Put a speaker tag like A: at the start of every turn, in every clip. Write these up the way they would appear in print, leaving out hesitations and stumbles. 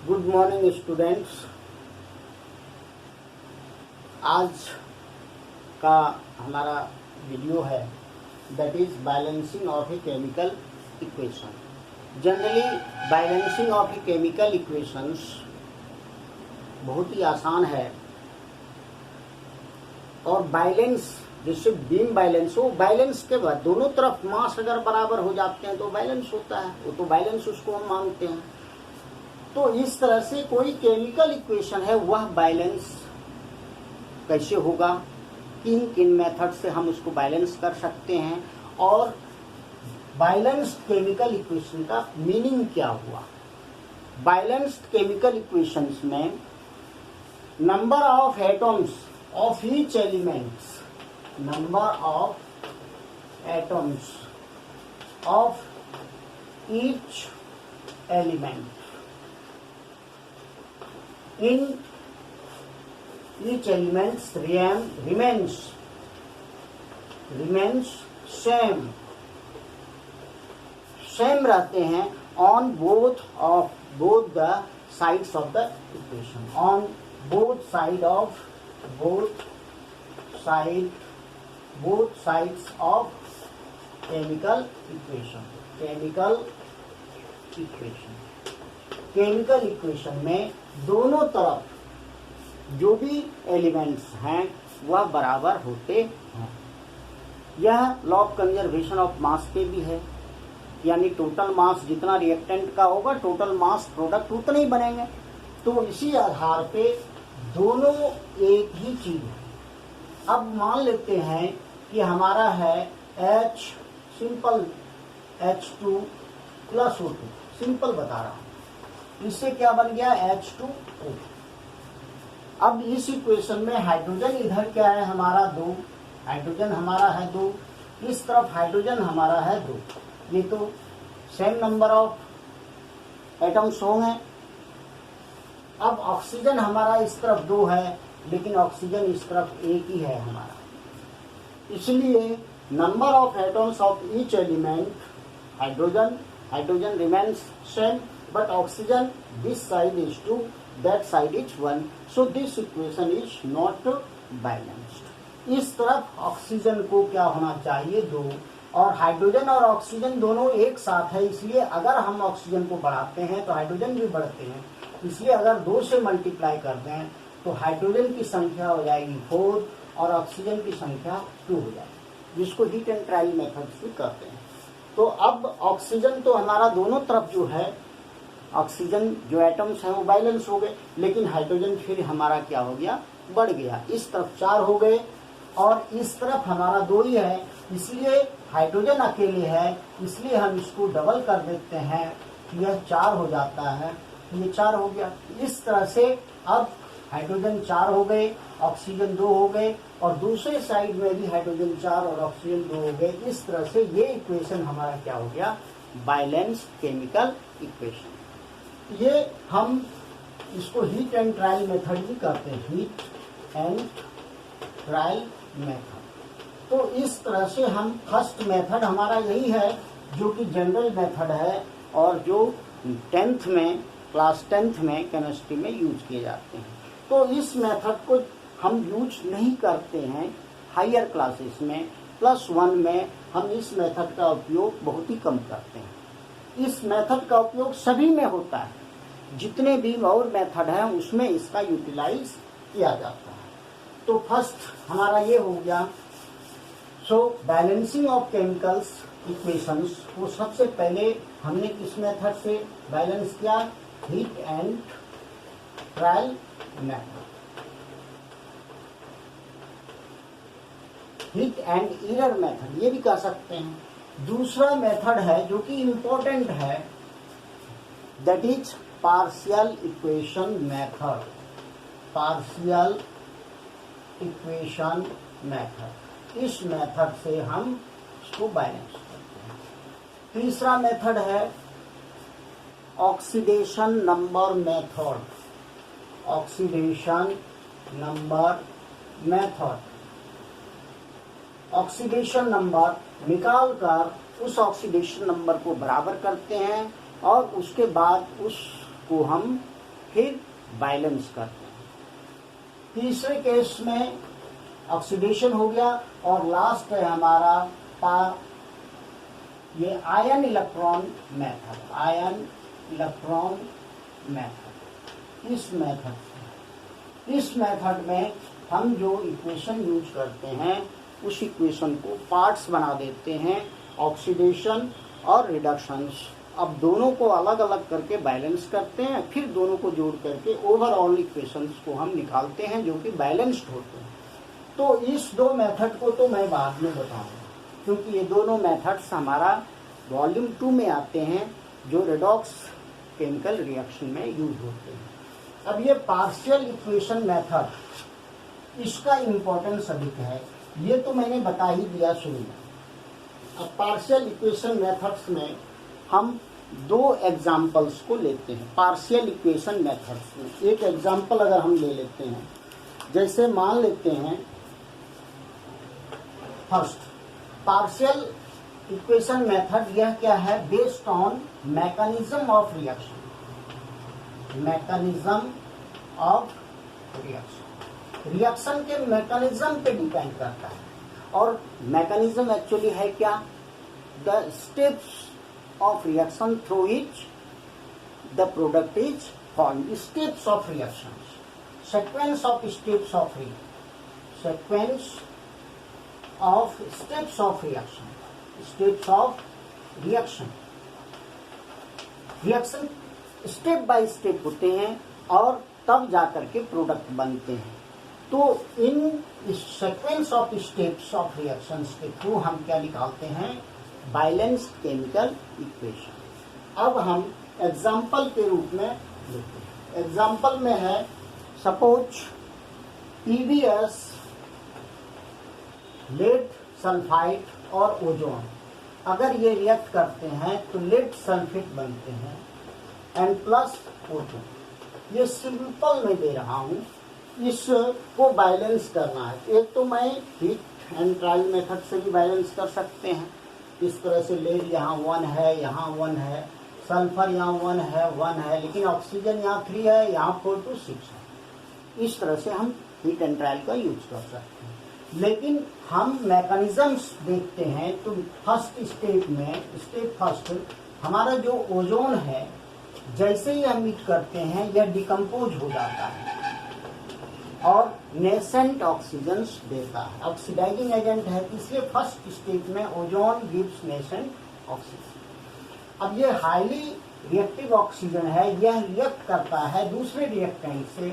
A: Good morning students. आज का हमारा वीडियो है that is balancing of a chemical equation. Generally balancing of a chemical equations बहुत ही आसान है और बैलेंस जैसे बीम बैलेंस हो, बैलेंस के बाद दोनों तरफ मास अगर बराबर हो जाते हैं तो बैलेंस होता है, वो तो बैलेंस उसको हम मानते हैं। तो इस तरह से कोई केमिकल इक्वेशन है वह बैलेंस कैसे होगा, किन किन मेथड से हम उसको बैलेंस कर सकते हैं और बैलेंस्ड केमिकल इक्वेशन का मीनिंग क्या हुआ। बैलेंस्ड केमिकल इक्वेशंस में number of atoms of each elements, number of atoms of each element in each elements remains same रहते हैं on both the sides of the equation, on both sides of chemical equation में दोनों तरफ जो भी elements हैं वह बराबर होते हैं। यह law of conservation of mass पे भी है, यानी टोटल मास जितना रिएक्टेंट का होगा टोटल मास प्रोडक्ट उतने ही बनेंगे। तो इसी आधार पे दोनों एक ही चीज है। अब मान लेते हैं कि हमारा है H simple H2 plus O2, simple बता रहा हूं। इससे क्या बन गया H2O। अब इस इक्वेशन में हाइड्रोजन इधर क्या है हमारा 2, हाइड्रोजन हमारा है 2, इस तरफ हाइड्रोजन हमारा है 2। ये तो सेम नंबर ऑफ एटम्स होंगे। अब ऑक्सीजन हमारा इस तरफ 2 है लेकिन ऑक्सीजन इस तरफ एक ही है हमारा, इसलिए number of atoms of each element hydrogen remains same but oxygen this side is 2 that side is 1, so this equation is not balanced. इस तरफ ऑक्सीजन को क्या होना चाहिए 2 और हाइड्रोजन और ऑक्सीजन दोनों एक साथ है, इसलिए अगर हम ऑक्सीजन को बढ़ाते हैं तो हाइड्रोजन भी बढ़ते हैं, इसलिए अगर 2 से मल्टीप्लाई कर दें तो हाइड्रोजन की संख्या हो जाएगी 4 और ऑक्सीजन की संख्या 2 हो जाएगी, जिसको हीट एंड ट्रायल मेथड से करते हैं। तो अब ऑक्सीजन तो हमारा दोनों तरफ जो है ऑक्सीजन जो एटम्स हैं वो बैलेंस हो गए, लेकिन हाइड्रोजन फिर हमारा क्या हो गया, बढ़ गया। इस तरफ 4 हो गए और इस तरफ हमारा 2 ही है, इसलिए हाइड्रोजन अकेले है, इसलिए हम इसको डबल कर देते हैं, यह 4 हो जाता है, ये 4 हो गया। इस तरह से अब हाइड्रोजन 4 हो गए, ऑक्सीजन 2 हो गए और दूसरे साइड में भी हाइड्रोजन 4 और ऑक्सीजन 2 हो गए। इस तरह से ये इक्वेशन हमारा क्या हो गया, बैलेंस्ड केमिकल इक्वेशन। ये हम इसको हीट एंड ट्रायल मेथड भी करते हैं, हीट एंड ट्रायल मेथड। तो इस तरह से हम फर्स्ट मेथड हमारा यही है जो कि जनरल मेथड है और जो 10th में क्लास 10th में केमिस्ट्री में यूज किए जाते हैं। तो इस मेथड को हम यूज नहीं करते हैं हायर क्लासेस में, +1 में हम इस मेथड का उपयोग बहुत ही कम करते हैं। इस मेथड का उपयोग सभी में होता है, जितने भी और मेथड हैं उसमें इसका यूटिलाइज किया जाता है। तो फर्स्ट हमारा ये हो गया। सो बैलेंसिंग ऑफ केमिकल्स इक्वेशंस को सबसे पहले हमने किस मेथड से बैलेंस किया, heat and trial method, heat and error method ये भी कह सकते हैं। दूसरा मेथड है जो कि इंपॉर्टेंट है, that is partial equation method, partial equation method. इस मेथड से हम इसको बैलेंस करते हैं। तीसरा मेथड है oxidation number method, oxidation number method. Oxidation number निकालकर उस ऑक्सीडेशन नंबर को बराबर करते हैं और उसके बाद उसको हम फिर बैलेंस करते हैं। तीसरे केस में ऑक्सीडेशन हो गया और लास्ट है हमारा ये ion electron method, ion electron method. इस मेथड में हम जो इक्वेशन यूज करते हैं उस इक्वेशन को पार्ट्स बना देते हैं, ऑक्सीडेशन और रिडक्शंस। अब दोनों को अलग अलग करके बैलेंस करते हैं, फिर दोनों को जोड़ करके ओवरऑल इक्वेशंस को हम निकालते हैं जो कि बैलेंस्ड होते हैं। तो इस दो मेथड को तो मैं बाद में बताऊंगा, क्योंकि ये दोनों मेथड्स हमारा वॉल्यूम 2 में आते हैं, जो रेडॉक्स केमिकल रिएक्शन में यूज होते हैं। अब ये पार्शियल इक्वेशन मेथड, इसका इम्पोर्टेंस अधिक है, ये तो मैंने बता ही दिया शुरू में। अब पार्शियल इक्वेशन मेथड्स में हम दो एग्जाम्पल्स को लेते हैं। पार्शियल इक्वेशन मेथड्स में एक एग्जाम्पल अगर हम ले लेते हैं, जैसे मान लेते हैं फर्स्ट पार्शियल इक्वेशन मेथड, यह क्या है, based on mechanism of reaction. Mechanism of reaction के मैकेनिज्म पे डिपेंड करता है। और मैकेनिज्म एक्चुअली है क्या, the steps of reaction through which the product is formed, steps of reactions, sequence of steps of reaction, reaction step by step होते हैं और तब जाकर के प्रोडक्ट बनते हैं। तो in sequence of steps of reactions के थ्रू हम क्या निकालते हैं, बैलेंस्ड केमिकल इक्वेशन। अब हम एग्जाम्पल के रूप में लेते हैं। एग्जाम्पल में है सपोज PbS, लेड सल्फाइड और ओजोन, अगर ये रिएक्ट करते हैं तो लेड सल्फेट बनते हैं N+O2। ये सिंपल मैं दे रहा हूँ, इसको बैलेंस करना है। एक तो मैं हीट एंड ट्रायल मेथड से भी बैलेंस कर सकते हैं, इस तरह से लेड यहाँ 1 है, यहाँ 1 है, सल्फर यहाँ 1 है, लेकिन ऑक्सीजन यहाँ 3 है, यहाँ 4 to 6 है। इस तरह से हम हीट एंड ट्रायल का यूज कर सकते हैं। लेकिन हम मैकेनिज्म्स देखते हैं तो फर्स्ट स्टेप में, स्टेप फर्स्ट, हमारा जो ओजोन है जैसे ही हम हीट करते हैं यह डिकम्पोज हो जाता है और नेसेंट ऑक्सीजन देता है, ऑक्सीडाइजिंग एजेंट है, इसलिए फर्स्ट स्टेज में ओजोन गिव्स नेसेंट ऑक्सीजन। अब ये हाईली रिएक्टिव ऑक्सीजन है, यह रिएक्ट करता है दूसरे रिएक्टेंट से,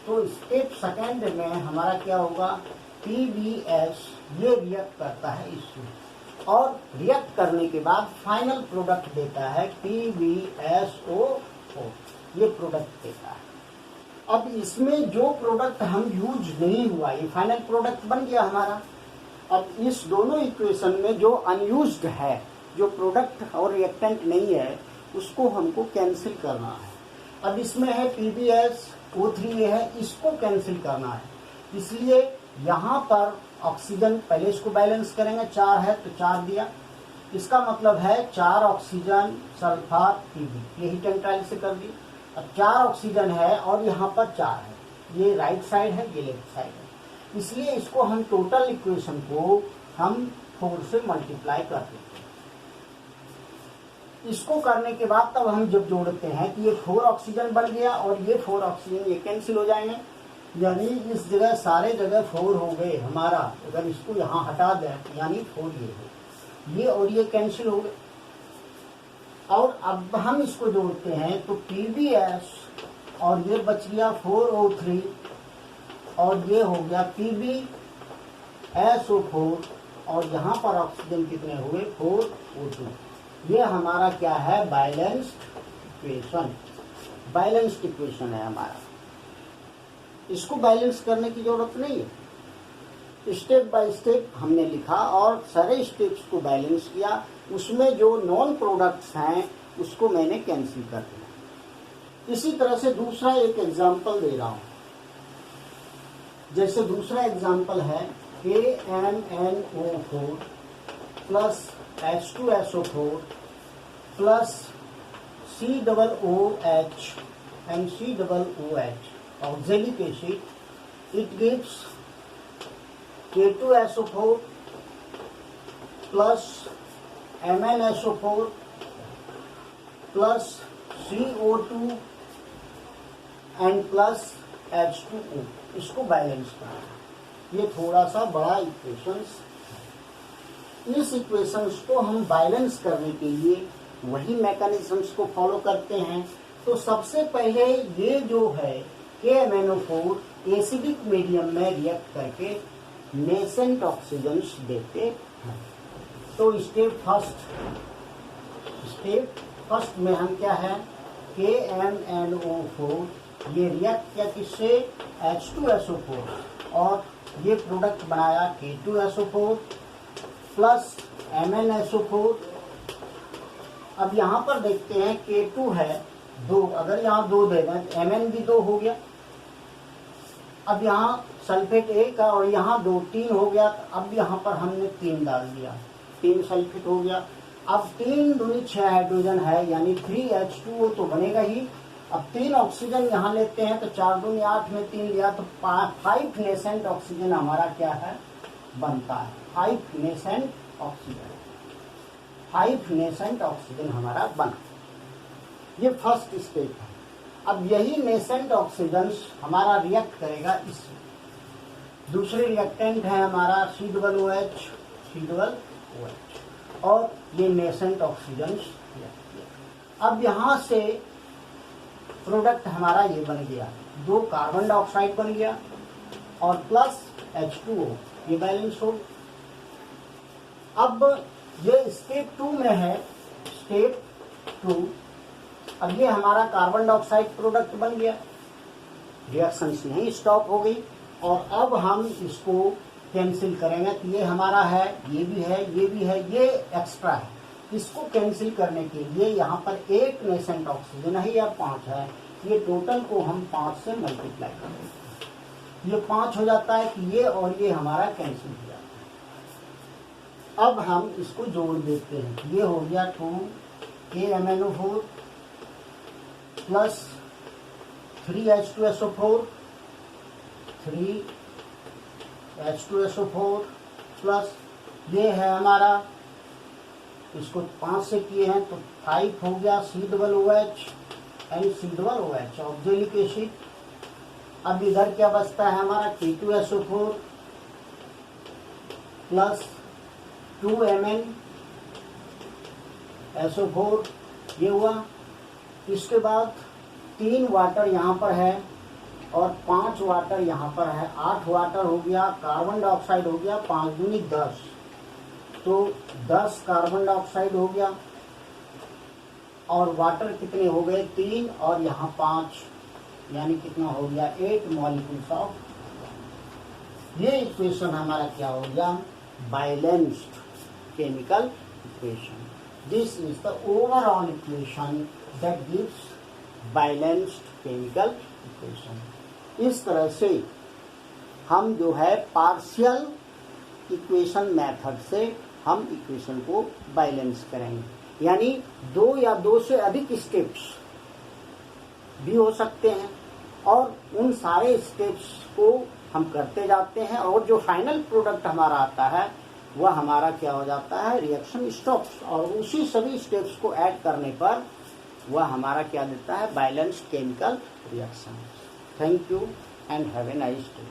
A: तो स्टेप सेकेंड में हमारा क्या होगा, PbS, ये रिएक्ट करता है इससे और रिएक्ट करने के बाद फाइनल प्रोडक्ट देता है PbSO4, ये प्रोडक्ट देता है। अब इसमें जो प्रोडक्ट हम यूज नहीं हुआ, ये फाइनल प्रोडक्ट बन गया हमारा। अब इस दोनों इक्वेशन में जो अनयूज्ड है, जो प्रोडक्ट और रिएक्टेंट नहीं है, उसको हमको कैंसिल करना है। अब इसमें है PbSO3 ये है, इसको कैंसिल करना है, इसलिए यहाँ पर ऑक्सीजन, पहले इसको बैलेंस करेंगे, 4 है तो 4 दिया, इसका मतलब है 4 ऑक्सीजन सल्फर Pb, ये हीट एंड ट्रायल से कर दी। अब 4 ऑक्सीजन है और यहाँ पर 4 है, ये राइट साइड है, ये लेफ्ट साइड है, इसलिए इसको हम टोटल इक्वेशन को हम 4 से मल्टीप्लाई कर देते हैं। इसको करने के बाद तब हम जब जोड़ते हैं कि ये 4 ऑक्सीजन बन गया और ये 4 ऑक्सीजन ये कैंसिल हो जाएंगे, यानी इस जगह सारे जगह 4 हो गए हमारा। अगर इसको यहाँ हटा दें यानी 4 ये और ये कैंसिल हो गए। और अब हम इसको जोड़ते हैं तो PbS और ये बच गया 4O3 और ये हो गया PbSO4 और यहाँ पर ऑक्सीजन कितने हुए, 4O2। ये हमारा क्या है, बैलेंस्ड इक्वेशन। बैलेंस्ड इक्वेशन है हमारा, इसको बैलेंस करने की जरूरत नहीं है। स्टेप बाय स्टेप हमने लिखा और सारे स्टेप्स को बैलेंस किया, उसमें जो नॉन प्रोडक्ट्स हैं उसको मैंने कैंसिल कर दिया। इसी तरह से दूसरा एक एग्जांपल दे रहा हूं। जैसे दूसरा एग्जांपल है KNNO4 plus H2SO4 plus COOH and COOH, oxalic acid, it gives K2SO4 plus MnSO4 plus CO2 and plus H2O, इसको बैलेंस करना। ये थोड़ा सा बड़ा इक्वेशंस, इस इक्वेशंस को हम बैलेंस करने के लिए वही मैकेनिज्म्स को फॉलो करते हैं। तो सबसे पहले ये जो है KMnO4 एसिडिक मीडियम में रिएक्ट करके नेसेंट ऑक्सीजन्स देते हैं। तो स्टेप फर्स्ट में हम क्या है, KMnO4 ये रिएक्ट किया किससे, H2SO4, और ये प्रोडक्ट बनाया K2SO4 प्लस MnSO4। अब यहाँ पर देखते हैं K2 है 2, अगर यहाँ 2 दे दें तो Mn भी 2 हो गया। अब यहाँ सल्फेट 1 का और यहाँ 2, 3 हो गया। अब यहाँ पर हमने 3 डाल दिया, 3 सल्फेट हो गया। अब 3 दूनी 6 हाइड्रोजन है, यानी 3H2O तो बनेगा ही। अब 3 ऑक्सीजन यहाँ लेते हैं तो 4 दूनी 8 में 3 लिया तो 5 नेसेंट ऑक्सीजन हमारा क्या है, बनता है। 5 नेसेंट ऑक्सीजन हमारा बना। ये फर्स्ट स्टेप है। अब यही नेसेंट ऑक्सीजन हमारा रिएक्ट करेगा इस दूसरे रिएक्टेंट है हमारा COOH, और ये नेसेंट ऑक्सीजन। अब यहाँ से प्रोडक्ट हमारा ये बन गया, 2 कार्बन डाइऑक्साइड बन गया और प्लस H2O, ये बैलेंस हो। अब ये स्टेप 2 में है, स्टेप 2। अब ये हमारा कार्बन डाइऑक्साइड प्रोडक्ट बन गया, रिएक्शन यहीं स्टॉप हो गई। और अब हम इसको कैंसिल करेंगे कि ये हमारा है, ये भी है, ये भी है, ये एक्स्ट्रा है। इसको कैंसिल करने के लिए यहाँ पर 1 नेसेंट ऑक्सीजन है या 5 है, ये टोटल को हम 5 से मल्टीप्लाई करेंगे, ये 5 हो जाता है कि ये और ये हमारा कैंसिल हो जाता है। अब हम इसको जोड़ देते हैं, ये हो गया 2 KMnO4 प्लस 3H2SO4 प्लस ये है हमारा, इसको 5 से किए हैं तो 5 हो गया COOH and COOH, oxalic acid. अब इधर क्या बचता है हमारा, K2SO4 प्लस 2MnSO4, ये हुआ। इसके बाद 3 वाटर यहाँ पर है और 5 वाटर यहाँ पर है, 8 वाटर हो गया। कार्बन डाइऑक्साइड हो गया 5 दूनी 10, तो 10 कार्बन डाइऑक्साइड हो गया। और वाटर कितने हो गए, 3 और यहाँ 5, यानी कितना हो गया, 8 मॉलिक्यूल्स ऑफ। ये इक्वेशन हमारा क्या हो गया, balanced chemical equation. This is the overall equation that gives balanced chemical equation. इस तरह से हम जो है पार्शियल इक्वेशन मेथड से हम इक्वेशन को बैलेंस करेंगे, यानी 2 या 2 से अधिक स्टेप्स भी हो सकते हैं और उन सारे स्टेप्स को हम करते जाते हैं और जो फाइनल प्रोडक्ट हमारा आता है वह हमारा क्या हो जाता है, रिएक्शन स्टॉप्स, और उसी सभी स्टेप्स को ऐड करने पर वह हमारा क्या देता है, balanced chemical reaction. Thank you and have a nice day.